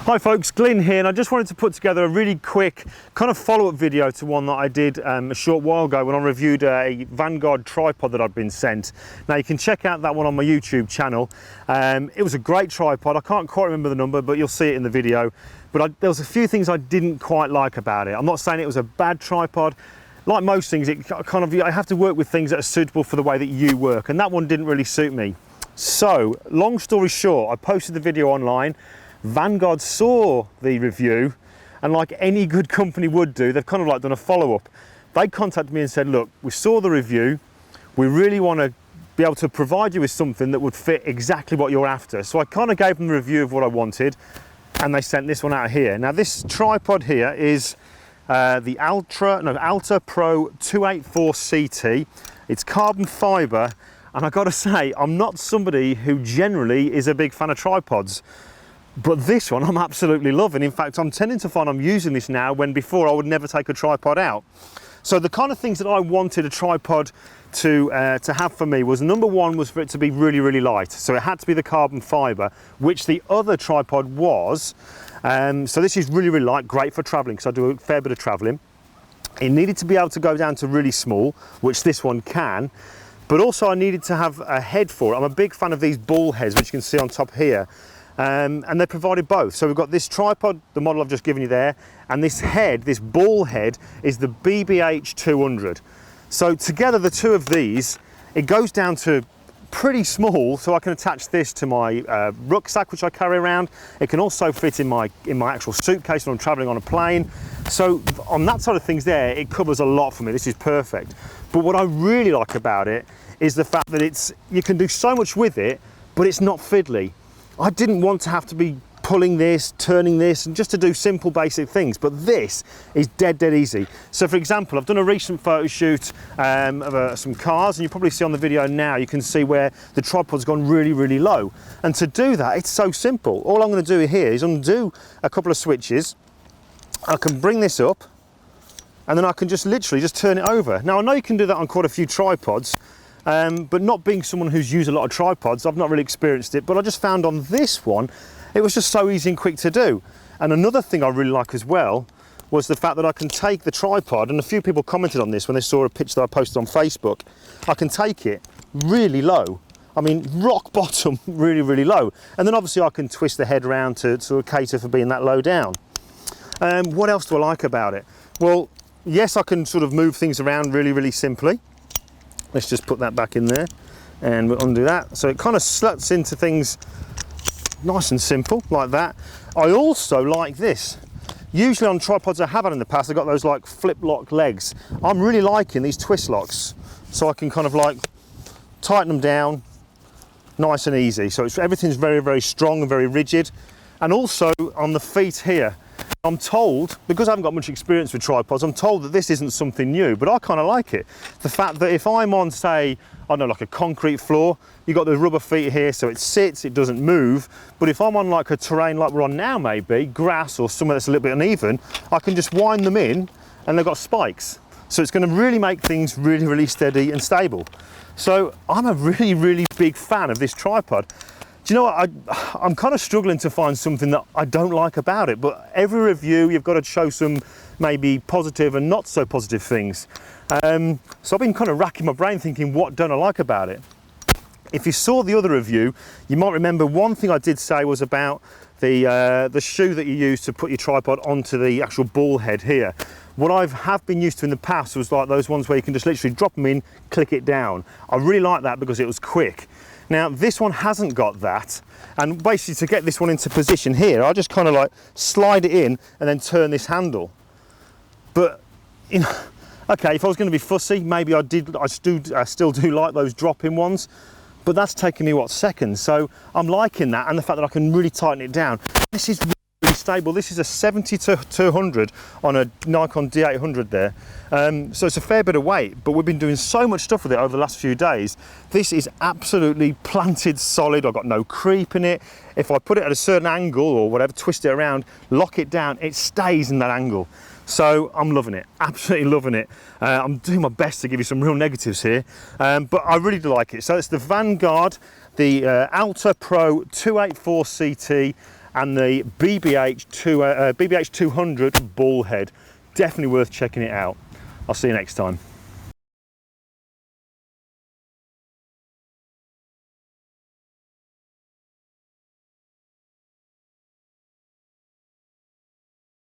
Hi folks, Glyn here, and I just wanted to put together a really quick kind of follow-up video to one that I did a short while ago when I reviewed a Vanguard tripod that I'd been sent. Now you can check out that one on my YouTube channel. It was a great tripod. I can't quite remember the number, but you'll see it in the video. But there was a few things I didn't quite like about it. I'm not saying it was a bad tripod. Like most things, I have to work with things that are suitable for the way that you work, and that one didn't really suit me. So, long story short, I posted the video online. Vanguard saw the review, and like any good company would do, they've kind of like done a follow-up. They contacted me and said, look, we saw the review, we really want to be able to provide you with something that would fit exactly what you're after. So I kind of gave them the review of what I wanted, and they sent this one out here. Now this tripod here is the Alta Pro 284 CT. It's carbon fibre, and I've got to say, I'm not somebody who generally is a big fan of tripods. But this one I'm absolutely loving. In fact, I'm tending to find I'm using this now when before I would never take a tripod out. So the kind of things that I wanted a tripod to have for me was, number one was for it to be really, really light. So it had to be the carbon fibre, which the other tripod was. So this is really, really light, great for travelling because I do a fair bit of travelling. It needed to be able to go down to really small, which this one can. But also I needed to have a head for it. I'm a big fan of these ball heads, which you can see on top here. And they provided both. So we've got this tripod, the model I've just given you there, and this head, this ball head, is the BBH 200. So together, the two of these, it goes down to pretty small, so I can attach this to my rucksack, which I carry around. It can also fit in my actual suitcase when I'm traveling on a plane. So on that side of things there, it covers a lot for me. This is perfect. But what I really like about it is the fact that you can do so much with it, but it's not fiddly. I didn't want to have to be pulling this, turning this, and just to do simple basic things, but this is dead easy. So for example, I've done a recent photo shoot of some cars, and you probably see on the video now, you can see where the tripod's gone really, really low. And to do that, it's so simple. All I'm going to do here is undo a couple of switches. I can bring this up, and then I can just literally just turn it over. Now I know you can do that on quite a few tripods, but not being someone who's used a lot of tripods, I've not really experienced it, but I just found on this one, it was just so easy and quick to do. And another thing I really like as well was the fact that I can take the tripod, and a few people commented on this when they saw a picture that I posted on Facebook. I can take it really low. I mean, rock bottom, really, really low. And then obviously I can twist the head around to sort of cater for being that low down. What else do I like about it? Well, yes, I can sort of move things around really, really simply. Let's just put that back in there and we'll undo that. So it kind of sluts into things nice and simple like that. I also like this. Usually on tripods I have had in the past, I've got those like flip lock legs. I'm really liking these twist locks. So I can kind of like tighten them down nice and easy. So everything's very, very strong and very rigid. And also on the feet here, I'm told, because I haven't got much experience with tripods, I'm told that this isn't something new, but I kind of like it. The fact that if I'm on, say, I don't know, like a concrete floor, you've got the rubber feet here, so it sits, it doesn't move. But if I'm on like a terrain like we're on now, maybe, grass or somewhere that's a little bit uneven, I can just wind them in and they've got spikes. So it's going to really make things really, really steady and stable. So I'm a really, really big fan of this tripod. Do you know what, I'm kind of struggling to find something that I don't like about it, but every review you've got to show some maybe positive and not so positive things. So I've been kind of racking my brain thinking, what don't I like about it? If you saw the other review, you might remember one thing I did say was about the shoe that you use to put your tripod onto the actual ball head here. What I have been used to in the past was like those ones where you can just literally drop them in, click it down. I really like that because it was quick. Now this one hasn't got that, and basically to get this one into position here, I just kind of like slide it in and then turn this handle. But you know, okay, if I was going to be fussy, maybe I still do like those drop-in ones, but that's taking me what, seconds. So I'm liking that, and the fact that I can really tighten it down. This is really stable. This is a 70-200 on a Nikon D800 there. So it's a fair bit of weight, but we've been doing so much stuff with it over the last few days. This is absolutely planted solid. I've got no creep in it. If I put it at a certain angle or whatever, twist it around, lock it down, it stays in that angle. So I'm loving it, absolutely loving it. I'm doing my best to give you some real negatives here, but I really do like it. So it's the Vanguard, the Alta Pro 284 CT. and the BBH 200 bull head. Definitely worth checking it out. I'll see you next time.